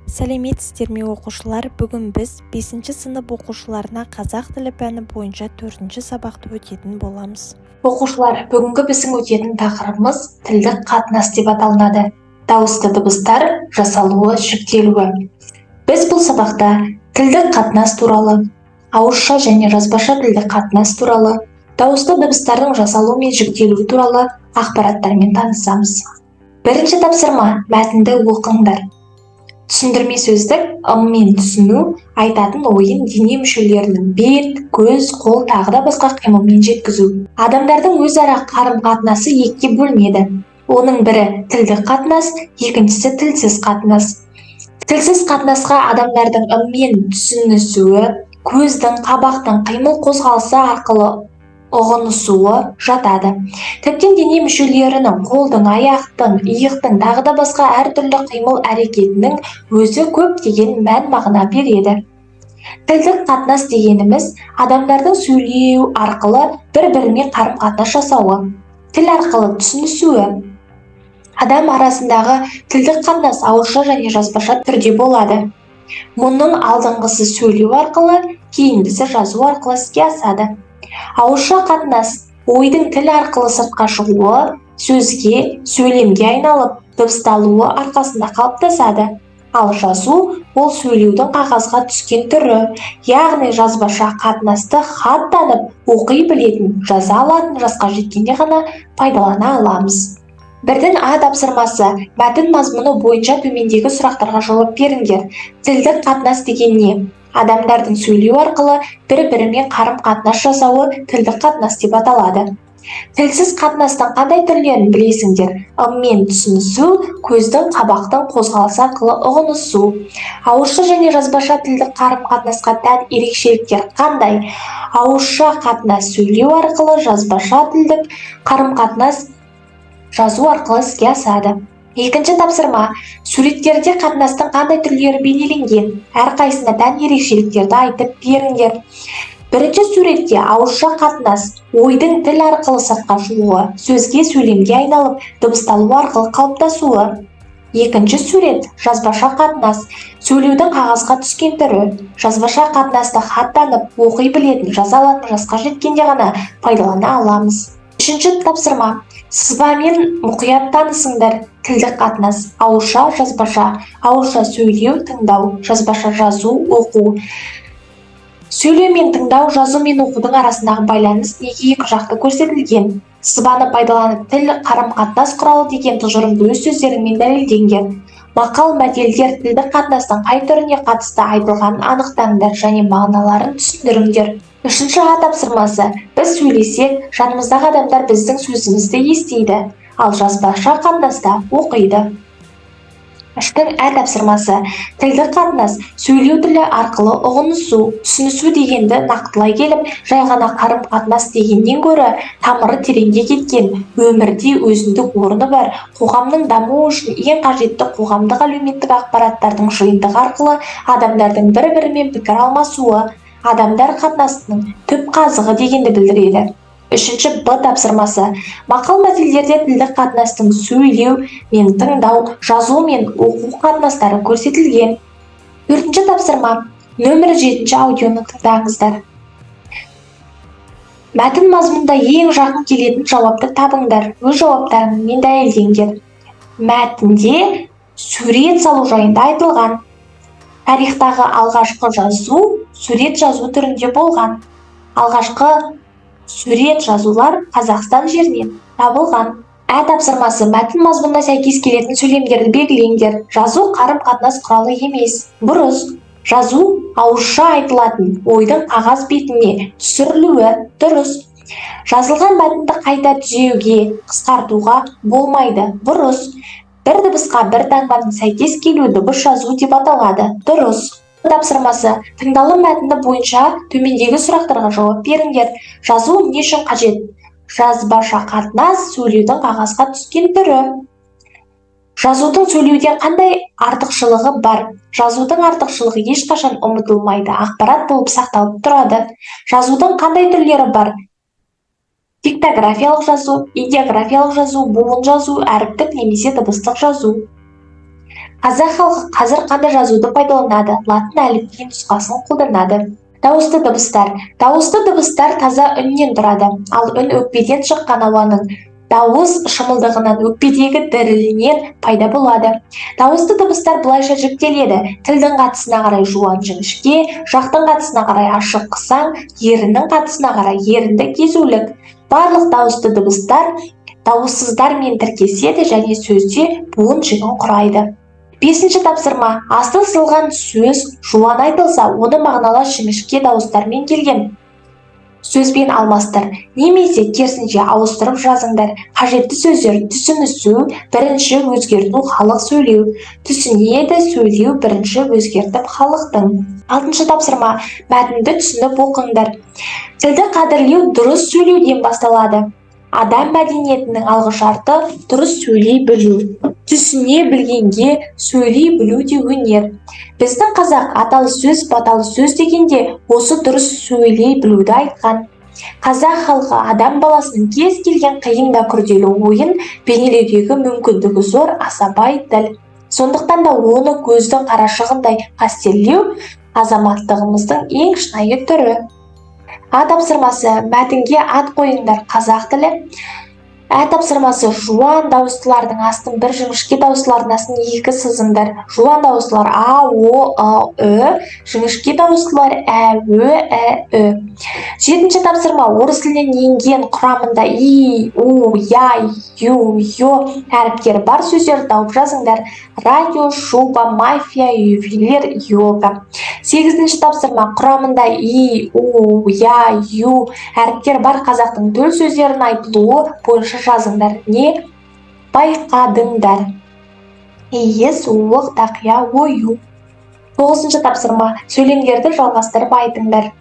Сәлеметсіздер ме оқушылар? Бүгін біз 5 сынып оқушыларына қазақ тілі пәні бойынша 4 сабақты өтетін боламыз. Оқушылар, бүгінгі біздің өтетін тақырыбымыз тілдік қатынас деп аталынады. Дауысты дыбыстар жасалуы, жіктелуі. Біз бұл сабақта тілдік қатынас туралы, ауызша және жазбаша тілдік қатынас туралы, дауысты дыбыстардың жасалуы мен жіктелуі туралы ақпараттармен танысамыз. Бірінші тапсырма: мәтінді оқыңдар. Түсіндірме сөздік ыммен түсіну, айтатын ойын дене мүшелерінің бет, көз, қол тағы да басқа қимылмен жеткізу. Адамдардың өзара қарым-қатынасы екіге бөлінеді. Оның бірі тілдік қатынас, екіншісі тілсіз қатынас. Тілсіз қатынасқа адамдардың ыммен түсінісуі, көздің, қабақтың қимыл қозғалысы арқылы ұғынысуы жатады. Тіптен дене мүшелерінің, қолдың, аяқтың, иықтың тағы да басқа әртүрлі қимыл әрекетінің өзі көптеген мән мағына береді. Тілдік қатынас дегеніміз адамдардың сөйлеу арқылы бір-бірімен қарым-қатынас жасауы, тіл арқылы түсінісуі. Адам арасындағы тілдік қатынас ауызша және жазбаша түрде болады. Мұның алдыңғысы сөйлеу арқылы, кейінгісі жазу арқылы іске асады. Ауызша қатынас ойдың тіл арқылы сыртқа шығуы, сөзге, сөйлемге айналып, дыбысталуы арқасында қалыптасады. Ал жазу ол сөйлеудің қағазға түскен түрі, яғни жазбаша қатынасты хат танып, оқи білетін, жаза алатын жасқа жеткенде ғана пайдалана аламыз. Бірдің А тапсырмасы: мәтін мазмұны бойынша төмендегі сұрақтарға жауап беріңдер. Тілдік қатынас деген не? Адамдардың сөйлеу арқылы бір-бірімен қарым-қатынас жасауы тілдік қатынас деп аталады. Тілсіз қатынастың қандай түрлерін білесіңдер? Ыммен түсінісу, көздің, қабақтың қозғалысы арқылы ұғынысу. Ауызша және жазбаша тілдік қарым-қатынасқа тән ерекшеліктер қандай? Ауызша қатынас сөйлеу арқылы, жазбаша тілдік қарым-қатынас жазу арқылы іске асады. Екінші тапсырма: суреттерде қатынастың қандай түрлері бейнеленген? Әрқайсына тән ерекшеліктерді айтып беріңдер. Бірінші суретте ауызша қатынас ойдың тіл арқылы сыртқа шығуы, сөзге, сөйлемге айналып, дыбысталу арқылы қалыптасуы. Екінші сурет жазбаша қатынас сөйлеудің қағазға түскен түрі. Жазбаша қатынасты хат танып, оқи білетін, жаза алатын жасқа жеткенде ғана пайдалана аламыз. Үшінші тапсырма: сызбамен мұқият танысыңдар. Тілдік қатынас ауызша, жазбаша. Ауызша сөйлеу, тыңдау, жазбаша жазу, оқу. Сөйлеу мен тыңдау, жазу мен оқудың арасындағы байланыс неге екі жақты көрсетілген? Сызбаны пайдаланып тіл қарым-қатынас құралы деген тұжырымды өз сөздеріңмен дәлелдеңдер. Мақал-мәтелдер тілдік қатынастың қай түріне қатысты айтылғанын анықтаңдар және мағыналарын түсіндіріңдер. Үшінші А тапсырмасы: біз сөйлесек, жанымыздағы адамдар біздің сөзімізді естиді, ал жазбаша қатынаста оқиды. Үштің Ә тапсырмасы: тілдік қатынас сөйлеу тілі арқылы ұғынысу, түсінісу дегенді нақтылай келіп, жай ғана қарым-қатынас дегеннен гөрі тамыры тереңге кеткен, өмірде өзіндік орны бар, қоғамның дамуы үшін ең қажетті қоғамдық әлеуметтік ақпараттардың жиынтығы арқылы адамдардың бір-бірімен пікір алмасуы, адамдар қатынасының түп қазығы дегенді білдіреді. Үшінші Б тапсырмасы: мақал-мәтелдерде тілдік қатынастың сөйлеу мен тыңдау, жазу мен оқу қатынастары көрсетілген. Төртінші тапсырма: нөмірі 7 аудионы тыңдаңыздар. Мәтін мазмұнда ең жақын келетін жауапты табыңдар. Өз жауаптарыңмен дәлелдеңдер. Мәтінде сурет салу жайында айтылған. Тарихтағы алғашқы жазу сурет жазу түрінде болған. Алғашқы сурет жазулар Қазақстан жерінен табылған. Ә тапсырмасы: мәтін мазмұнына сәйкес келетін сөйлемдерді белгілеңдер. Жазу қарым-қатынас құралы емес. Бұрыс. Жазу ауызша айтылатын ойдың қағаз бетіне түсірілуі. Дұрыс. Жазылған мәтінді қайта түзеуге, қысқартуға болмайды. Бұрыс. Бір дыбысқа бір таңбаның сәйкес келуі дыбыс жазу деп аталады. Дұрыс. Тапсырмасы: тыңдалым мәтіні бойынша төмендегі сұрақтарға жауап беріңдер. Жазу не үшін қажет? Жазбаша қатынас сөйлеудің қағазға түскен түрі. Жазудың сөйлеуден қандай артықшылығы бар? Жазудың артықшылығы ешқашан ұмытылмайды, ақпарат болып сақталып тұрады. Жазудың қандай түрлері бар? Диктографиялық жазу, идеографиялық жазу, буын жазу, әріптік немесе дыбыстық жазу. Қазақ халқы қазір қандай жазуды пайдаланады? Латын әліпби нұсқасын қолданады. Дауысты дыбыстар. Дауысты дыбыстар таза үннен тұрады, ал үн өкпеден шыққан ауаның дауыс шымылдығынан өкпедегі дірілінен пайда болады. Дауысты дыбыстар былайша жіктеледі: тілдің қатысына қарай жуан жіңішке, жақтың қатысына қарай ашық қысаң, еріннің қатысына қарай ерінді кесулік. Барлық дауысты дыбыстар дауыссыздармен тіркеседі және сөзде буын жіңін құрайды. 5-ші тапсырма. Асты сызылған сөз жуан айтылса, оны мағыналас жіңішке дауыстармен келген сөзбен алмастыр, немесе керісінше ауыстырып жазыңдар. Қажетті сөздер: түсінісу, бірінші өзгерту, халық сөйлеу. Түсінеді, сөйлеу, бірінші өзгертіп халықтың. 6-ші тапсырма. Мәтінді түсініп оқыңдар. Тілді қадірлеу дұрыс сөйлеуден басталады. Адам мәдениетінің алғышарты дұрыс сөйлей білу. Түсіне білгенге сөйлей білу де өнер. Біздің қазақ аталы сөз, баталы сөз дегенде осы дұрыс сөйлей білуді айтқан. Қазақ халқы адам баласының кез келген қиын да күрделі ойын бейнелеудегі мүмкіндігі зор, аса бай тіл. Сондықтан да оны көздің қарашығындай қастерлеу азаматтығымыздың ең шынайы түрі. А тапсырмасы. Мәтінге ат қойыңдар. Қазақ тілі. Ә тапсырмасы. Жуан дауыстылардың астын бір, жіңішке дауыстылардың астын екі сызыңдар. Жуан дауыстылар А, О, А, Ү, жіңішке дауыстылар Ә, Ö, Ә, Ү. 7-ші тапсырма. Орыс тілінен енген құрамында И, У, Я, Ю, Ё әріптері бар сөздерді тауып жазыңдар. Радио, шуба, мафия, ювелир, йога. 8-ші тапсырма. Құрамында И, У, Я, Ю әріптері бар қазақтың төл сөздерін айтылуы бойынша жазыңдар. Не байқадыңдар? Ие, суық, тақия, ою. 9-ші тапсырма. Сөйлемдерді жалғастырып айтыңдар.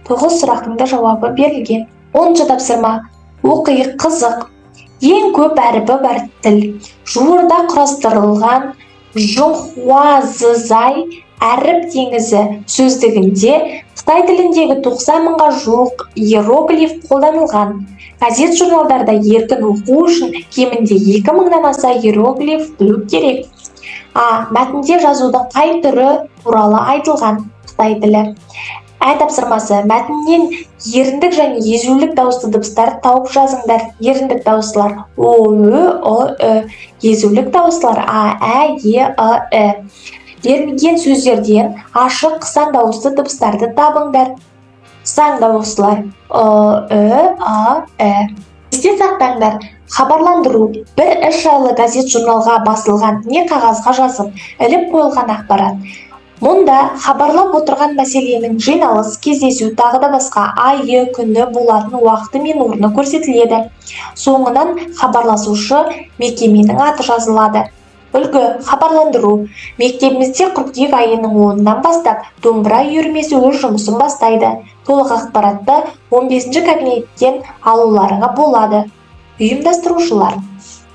9 сұрақтың да жауабы берілген. 10-ші тапсырма. Оқи, қызық. Ең көп әрібі бар тіл. Жуырда құрастырылған жұңхуазызай әріп теңізі сөздігінде Қытай тіліндегі 90 мыңға жуық иероглиф қолданылған. Газет-журналдарда еркін оқу үшін кемінде 2 мыңнан аса иероглиф білу керек. А. Мәтінде жазудың қай түрі туралы айтылған? Қытай тілі. Ә тапсырмасы. Мәтіннен еріндік және езулік дауысты дыбыстарды тауып жазыңдар. Еріндік дауыстылар О, Ö, О, Ö. Езулік дауыстылар А, Ә, Е, А, Э. Берілген сөздерден ашық қысаң дауысты дыбыстарды табыңдар. Қысаң дауыстылар Ö, А, Э. Есте сақтаңдар. Хабарландыру. Бір іс жайлы газет-журналға басылған не қағазға жазып, іліп қойылған ақпарат. Мұнда хабарлап отырған мәселенің жиналыс, кездесу, тағы да басқа айы, күні, болатын уақыты мен орны көрсетіледі. Соңынан хабарласушы мекеменің аты жазылады. Үлгі. Хабарландыру. Мектебімізде қыркүйек айының 10-нан бастап домбыра үйірмесі өз жұмысын бастайды. Толық ақпаратты 15-ші кабинеттен алуларыңа болады. Ұйымдастырушылар.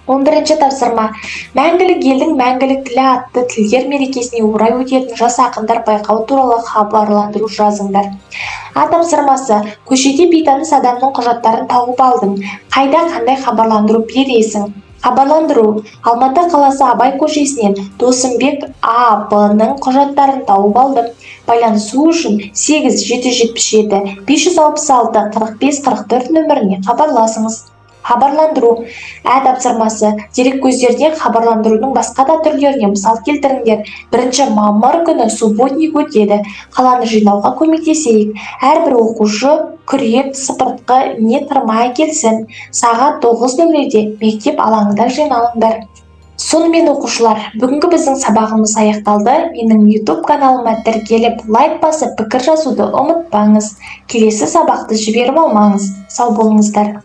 11-ші тапсырма. Мәңгілік елдің мәңгілік тілі атты тілдер мерекесіне орай өтетін жас ақындар байқауы туралы хабарландыру жазыңдар. А тапсырмасы. Көшеде бейтаныс адамның құжаттарын тауып алдың. Қайда қандай хабарландыру бересің? Хабарландыру. Алматы қаласы Абай көшесінен Досымбек А.Б.ның құжаттарын тауып алдым. Байланысу үшін 8-777 566 45 44 нөміріне хабарласыңыз. Хабарландыру. Ә тапсырмасы. Дереккөздерден хабарландырудың басқа да түрлеріне мысал келтіріңдер. 1 мамыр күні субботник өтеді. Қаланы жинауға көмектесейік. Әрбір оқушы күрек, сыпыртқы не тырмай келсін. Сағат 9:00-де мектеп алаңында жиналыңдар. Сонымен оқушылар, бүгінгі біздің сабағымыз аяқталды. Менің YouTube каналыма тіркеліп, лайк басып, пікір жазуды ұмытпаңыз. Келесі сабақты жіберіп алмаңыз. Сау болыңыздар.